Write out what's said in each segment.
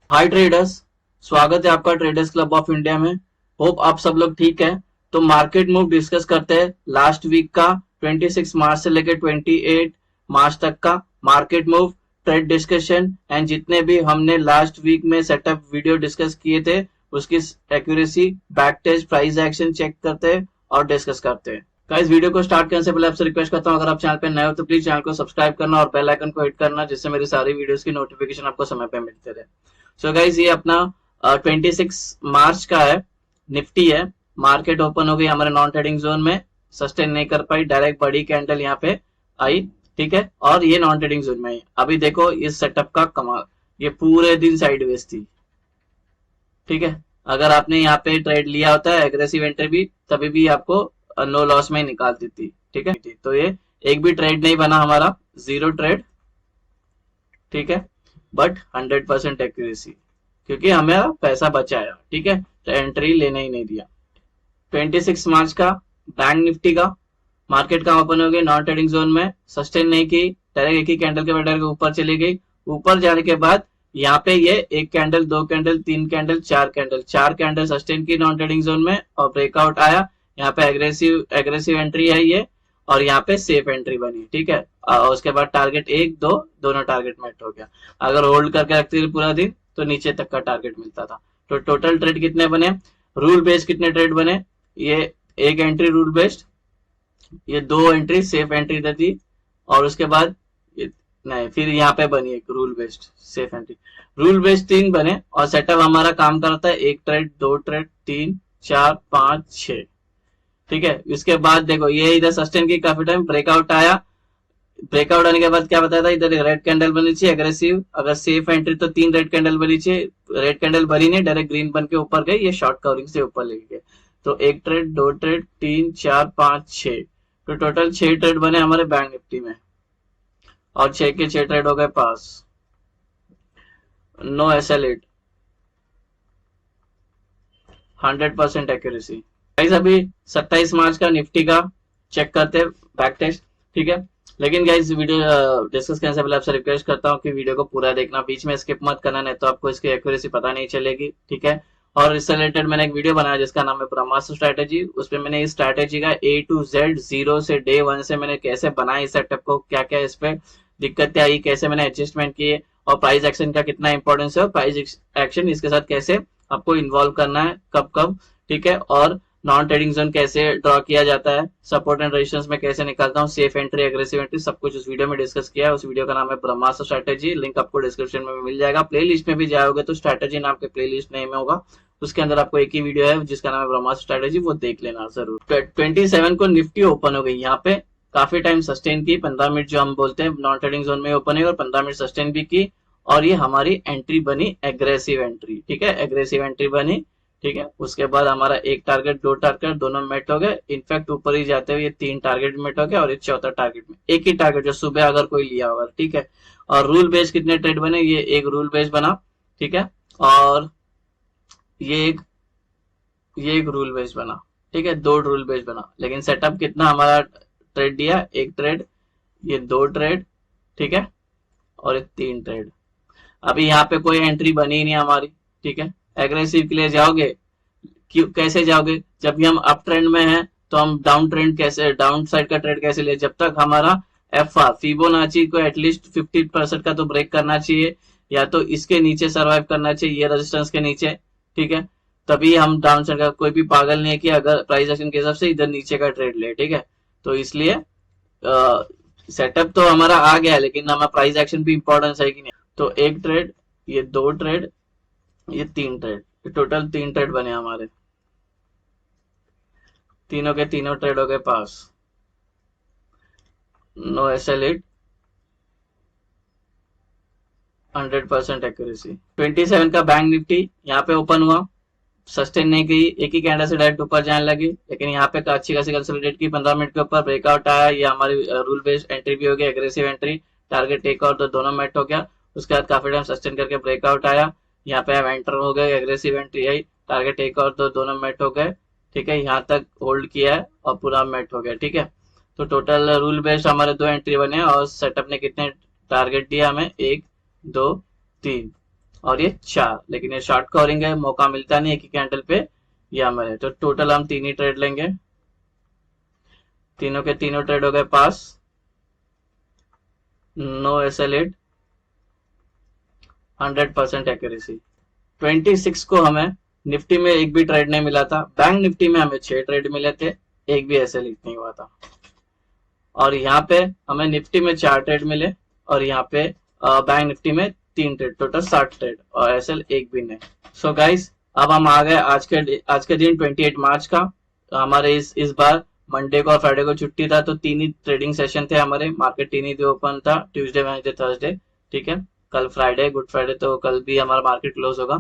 हाय traders, स्वागत है आपका ट्रेडर्स क्लब ऑफ इंडिया में। होप आप सब लोग ठीक है। तो मार्केट मूव डिस्कस करते हैं लास्ट वीक का, 26 मार्च से लेकर 28 मार्च तक का market move, trade discussion and जितने भी हमने लास्ट वीक में सेटअप वीडियो डिस्कस किए थे उसकी accuracy, back test, price action check करते हैं और डिस्कस करते हैं। गाइस, वीडियो को स्टार्ट करने से पहले आपसे रिक्वेस्ट करता हूँ, अगर आप चैनल पे नए हो तो प्लीज चैनल को सब्सक्राइब करना और बेल आइकन को हिट करना, जिससे मेरी सारी वीडियोस की नोटिफिकेशन आपको समय पे मिलते रहे। सो गाइज, ये अपना 26 मार्च का है, निफ्टी है। मार्केट ओपन हो गई हमारे नॉन ट्रेडिंग जोन में, सस्टेन नहीं कर पाई, डायरेक्ट बड़ी कैंडल यहाँ पे आई। ठीक है, और ये नॉन ट्रेडिंग जोन में है। अभी देखो इस सेटअप का कमाल, ये पूरे दिन साइडवेज थी। ठीक है, अगर आपने यहाँ पे ट्रेड लिया होता है एग्रेसिव एंट्री भी, तभी भी आपको नो लॉस में ही निकाल देती। ठीक है, तो ये एक भी ट्रेड नहीं बना हमारा, जीरो ट्रेड। ठीक है, बट 100% एक्यूरेसी, क्योंकि हमें पैसा बचाया। ठीक है, तो एंट्री लेने ही नहीं दिया। 26 मार्च का बैंक निफ्टी का मार्केट का ओपन हो गई नॉन ट्रेडिंग जोन में, सस्टेन नहीं की, डायरेक्ट एक ही कैंडल के बैटर के ऊपर चली गई। ऊपर जाने के बाद यहाँ पे ये एक कैंडल, दो कैंडल, तीन कैंडल, चार कैंडल सस्टेन की नॉन ट्रेडिंग जोन में और ब्रेकआउट आया। यहाँ पे एग्रेसिव एग्रेसिव एंट्री है ये, और यहाँ पे सेफ एंट्री बनी। ठीक है, और उसके बाद टारगेट एक दो, दोनों टारगेट मेट हो गया। अगर होल्ड करके रखती थी पूरा दिन तो नीचे तक का टारगेट मिलता था। तो टोटल ट्रेड कितने बने, रूल बेस्ड कितने ट्रेड बने, ये एक एंट्री रूल बेस्ड, ये दो एंट्री सेफ एंट्री थी, और उसके बाद नहीं, फिर यहाँ पे बनी एक rule based safe entry. Rule based तीन बने, और सेटअप हमारा काम करता है एक ट्रेड, दो ट्रेड, तीन, चार, पांच, छह। ठीक है, इसके बाद देखो ये इधर सस्टेन की काफी टाइम ब्रेकआउट आया। ब्रेकआउट आने के बाद क्या बताया था, इधर रेड कैंडल बनी चाहिए एग्रेसिव, अगर सेफ एंट्री तो तीन रेड कैंडल बनी चाहिए। रेड कैंडल बनी नहीं, डायरेक्ट ग्रीन बन के ऊपर गई, ये शॉर्ट कवरिंग से ऊपर ले गए। तो एक ट्रेड, दो ट्रेड, तीन, चार, पांच, छह, तो टोटल छह ट्रेड बने हमारे बैंक निफ्टी में, और छह के छह ट्रेड हो गए पास। No SL8, 100% accuracy. अभी 27 मार्च का निफ्टी का चेक करते हैं बैक टेस्ट। ठीक है, लेकिन गाइस वीडियो डिस्कस करने से पहले आपसे रिक्वेस्ट करता हूँ कि वीडियो को पूरा देखना, बीच में स्किप मत करना, नहीं तो आपको इसकी एक्यूरेसी पता नहीं चलेगी। ठीक है, और इससे रिलेटेड मैंने एक वीडियो बनाया जिसका नाम है ब्रह्मास्त्र स्ट्रैटेजी। उसमें मैंने इस स्ट्रैटेजी का A to Z, जीरो से डे वन से मैंने कैसे बनाया इस सेटअप को, क्या क्या इस पे दिक्कतें आई, कैसे मैंने एडजस्टमेंट किए, और प्राइस एक्शन का कितना इंपॉर्टेंस है, और प्राइस एक्शन इसके साथ कैसे आपको इन्वॉल्व करना है, कब कब। ठीक है, और नॉन ट्रेडिंग जोन कैसे ड्रॉ किया जाता है, सपोर्ट एंड रेजिस्टेंस में कैसे निकालता हूँ, सेफ एंट्री, एग्रेसिव एंट्री, सब कुछ उस वीडियो में डिस्कस किया है। उस वीडियो का नाम है ब्रह्मास्त्र स्ट्रैटेजी, लिंक आपको डिस्क्रिप्शन में मिल जाएगा। प्लेलिस्ट में भी जाओगे तो स्ट्रैटेजी नाम के प्लेलिस्ट नेम में होगा, उसके अंदर आपको एक ही वीडियो है जिसका नाम है ब्रह्मास्त्र स्ट्रैटेजी, वो देख लेना जरूर। 27 को निफ्टी ओपन हो गई, यहाँ पे काफी टाइम सस्टेन की, 15 मिनट जो हम बोलते हैं नॉन ट्रेडिंग जोन में ओपन है, और 15 मिनट सस्टेन भी की, और ये हमारी एंट्री बनी एग्रेसिव एंट्री। ठीक है, एग्रेसिव एंट्री बनी। ठीक है, उसके बाद हमारा एक टारगेट, दो टारगेट, दोनों मेट हो गए। इनफैक्ट ऊपर ही जाते हुए ये तीन टारगेट मेट हो गए, और एक चौथा टारगेट में एक ही टारगेट जो सुबह अगर कोई लिया होगा। ठीक है, और रूल बेस कितने ट्रेड बने, ये एक रूल बेस बना। ठीक है, और ये एक ये एक रूल बेस बना। ठीक है, दो रूल बेस बना, लेकिन सेटअप कितना हमारा ट्रेड दिया, एक ट्रेड, ये दो ट्रेड। ठीक है, और एक तीन ट्रेड। अभी यहाँ पे कोई एंट्री बनी ही नहीं हमारी। ठीक है, एग्रेसिव के लिए जाओगे, क्यों कैसे जाओगे, जब भी हम अप ट्रेंड में हैं तो हम डाउन ट्रेंड कैसे, डाउन साइड का ट्रेड कैसे ले, जब तक हमारा FR फिबोनाची को एटलीस्ट 50% का तो ब्रेक करना चाहिए, या तो इसके नीचे सर्वाइव करना चाहिए, ये रेजिस्टेंस के नीचे। ठीक है, तभी हम डाउन साइड का, कोई भी पागल नहीं है कि अगर प्राइस एक्शन के हिसाब से इधर नीचे का ट्रेड ले। ठीक है, तो इसलिए सेटअप तो हमारा आ गया, लेकिन हमारा प्राइस एक्शन भी इंपॉर्टेंस है कि नहीं। तो एक ट्रेड, ये दो ट्रेड, ये तीन ट्रेड, टोटल तीन ट्रेड बने हमारे, तीनों के तीनों ट्रेड हो गए पास। No SL8, 100% accuracy. 27 का बैंक निफ्टी यहाँ पे ओपन हुआ, सस्टेन नहीं गई, एक ही कैंडल से डायरेक्ट ऊपर जाने लगी, लेकिन यहाँ पे अच्छी खासी कंसोलिडेट की, 15 मिनट के ऊपर ब्रेकआउट आया। ये हमारी रूल बेस्ड एंट्री भी हो गई, एग्रेसिव एंट्री, टारगेट एक और दो, दोनों मेट हो गया। उसके बाद काफी टाइम सस्टेन करके ब्रेकआउट आया, यहाँ पे हम एंटर हो गए, एग्रेसिव एंट्री आई, टारगेट एक और दो, दोनों मेट हो गए। ठीक है, यहाँ तक होल्ड किया है और पूरा मेट हो गया। ठीक है, तो टोटल रूल बेस्ड हमारे दो एंट्री बने, और सेटअप ने कितने टारगेट दिया हमें, एक, दो, तीन, और ये 4, लेकिन ये शॉर्ट कवरिंग है, मौका मिलता नहीं एक ही कैंडल पे ये हमारे। तो टोटल हम 3 ही ट्रेड लेंगे, तीनों के तीनों ट्रेड हो गए पास, नो SL8, 100% एक्यूरेसी। 26 को हमें निफ्टी में एक भी ट्रेड नहीं मिला था, बैंक निफ्टी में हमें 6 ट्रेड मिले थे, एक भी SL8 नहीं हुआ था। और यहाँ पे हमें निफ्टी में 4 ट्रेड मिले और यहाँ पे बैंक निफ्टी में 3 ट्रेड, टोटल 60 ट्रेड और SL एक भी नहीं। सो गाइस अब हम आ गए आज के दिन 28 मार्च का। तो हमारे इस बार मंडे को और फ्राइडे को छुट्टी था, तो 3 ही ट्रेडिंग सेशन थे हमारे, मार्केट 3 ही ओपन था, ट्यूसडे वेडनेसडे थर्सडे। ठीक है, कल फ्राइडे गुड फ्राइडे, तो कल भी हमारा मार्केट क्लोज होगा।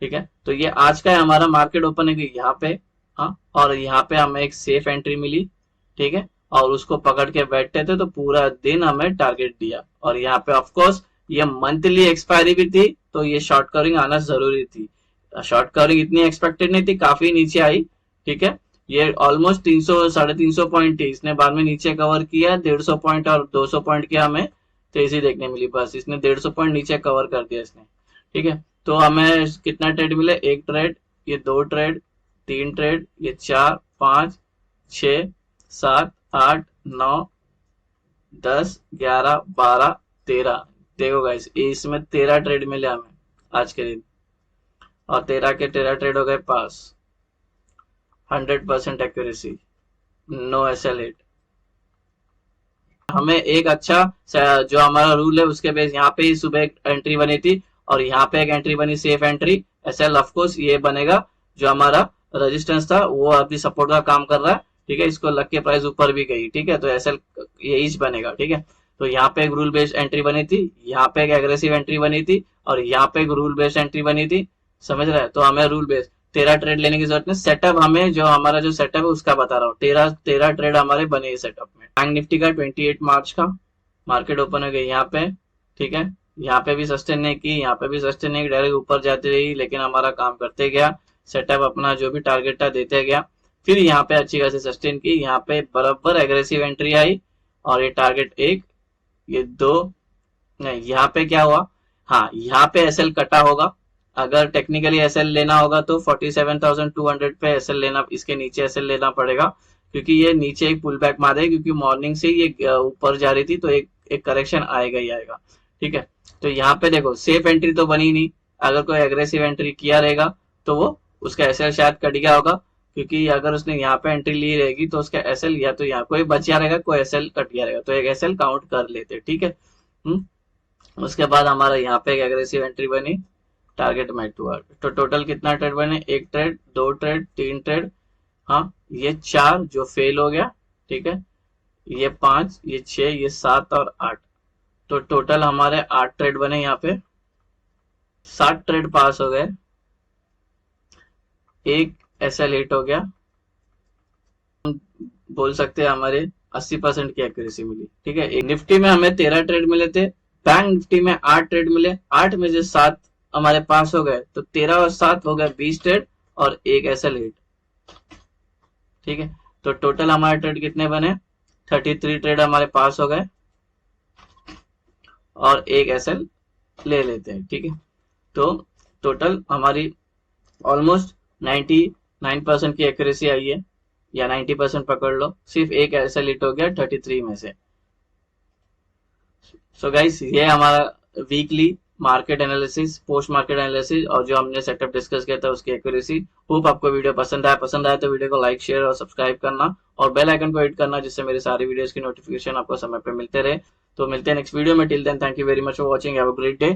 ठीक है, तो ये आज का है हमारा मार्केट ओपन है यहाँ पे। हाँ, और यहाँ पे हमें एक सेफ एंट्री मिली। ठीक है, और उसको पकड़ के बैठते थे तो पूरा दिन हमें टारगेट दिया। और यहाँ पे ऑफकोर्स ये मंथली एक्सपायरी भी थी, तो ये शॉर्ट कवरिंग आना जरूरी थी। शॉर्ट कवरिंग इतनी एक्सपेक्टेड नहीं थी, काफी नीचे आई। ठीक है, ये ऑलमोस्ट 300 350 पॉइंट थी, इसने बाद में नीचे कवर किया, 150 पॉइंट और 200 पॉइंट की हमें तेजी देखने मिली, बस इसने 150 पॉइंट नीचे कवर कर दिया इसने। ठीक है, तो हमें कितना ट्रेड मिले, एक ट्रेड, ये 2 ट्रेड, 3 ट्रेड, ये 4 5 6 7 8 9 10 11 12 13। देखो गाइस इसमें 13 ट्रेड मिले हमें आज के दिन, और 13 के 13 ट्रेड हो गए पास, 100% एक्यूरेसी, नो SL8। हमें एक अच्छा जो हमारा रूल है उसके बेस यहाँ पे ही सुबह एक एंट्री बनी थी और यहाँ पे एक एंट्री बनी, सेफ एंट्री। SL ऑफकोर्स ये बनेगा, जो हमारा रेजिस्टेंस था वो अभी सपोर्ट का काम कर रहा है। ठीक है, इसको लग के प्राइस ऊपर भी गई। ठीक है, तो SL यही बनेगा। ठीक है, तो यहाँ पे एक रूल बेस्ड एंट्री बनी थी, यहाँ पे एक एग्रेसिव एंट्री बनी थी और यहाँ पे एक रूल बेस्ड एंट्री बनी थी, समझ रहा है। तो हमें रूल बेस्ड 13 ट्रेड लेने की जरूरत नहीं, सेटअप हमें जो हमारा जो सेटअप है उसका बता रहा हूँ, 13 ट्रेड हमारे बने सेटअप में। बैंक निफ्टी का 28 मार्च का मार्केट ओपन हो गया यहाँ पे। ठीक है, यहाँ पे भी सस्टेन नहीं की, यहाँ पे भी सस्टेन नहीं, डायरेक्ट ऊपर जाती रही, लेकिन हमारा काम करते गया, सेटअप अपना जो भी टारगेट था देते गया। फिर यहाँ पे अच्छी खासी सस्टेन की, यहाँ पे बराबर एग्रेसिव एंट्री आई और ये टारगेट 1, ये 2 नहीं, यहाँ पे क्या हुआ, हाँ यहाँ पे SL कटा होगा। अगर टेक्निकली SL लेना होगा तो 47,200 पे SL लेना, इसके नीचे SL लेना पड़ेगा, क्योंकि ये नीचे एक पुल बैक मारेगा, क्योंकि मॉर्निंग से ये ऊपर जा रही थी, तो एक करेक्शन आएगा ही आएगा। ठीक है, तो यहाँ पे देखो सेफ एंट्री तो बनी नहीं, अगर कोई एग्रेसिव एंट्री किया रहेगा तो वो उसका SL शायद कट गया होगा, क्योंकि अगर उसने यहाँ पे एंट्री ली रहेगी तो उसका SL या तो यहाँ कोई बच गया रहेगा, कोई SL कट गया रहेगा, तो एक SL काउंट कर लेते। ठीक है, उसके बाद हमारा यहाँ पे एक एग्रेसिव एंट्री बनी, टारगेट मैच हुआ। तो टोटल कितना ट्रेड बने, एक ट्रेड, 2 ट्रेड, 3 ट्रेड, हाँ ये 4 जो फेल हो गया। ठीक है, ये 5, ये 6, ये 7 और 8, तो टोटल हमारे 8 ट्रेड बने यहाँ पे, 7 ट्रेड पास हो गए, एक SL8 हो गया, बोल सकते हैं हमारे 80% की एक्यूरेसी मिली। ठीक है, एक निफ्टी में हमें 13 ट्रेड मिले थे, बैंक निफ्टी में 8 ट्रेड मिले, 8 में से 7 हमारे पास हो गए, तो 13 और 7 हो गए 20 ट्रेड और एक SL8। ठीक है, तो टोटल हमारे ट्रेड कितने बने, 33 ट्रेड हमारे पास हो गए और एक SL ले लेते हैं। ठीक है, तो टोटल हमारी ऑलमोस्ट 99% की एक्यूरेसी आई है, या 90% पकड़ लो, सिर्फ एक SL8 हो गया 33 में से। सो गाइस ये हमारा weekly market analysis, post market analysis और जो हमने सेटअप डिस्कस किया था उसकी एक्यूरेसी। होप आपको वीडियो पसंद आया तो वीडियो को लाइक शेयर और सब्सक्राइब करना और बेल आइकन को हिट करना, जिससे मेरी सारी वीडियोस की नोटिफिकेशन आपको समय पे मिलते रहे। तो मिलते हैं नेक्स्ट वीडियो में, till then thank you very much for watching, have a great day.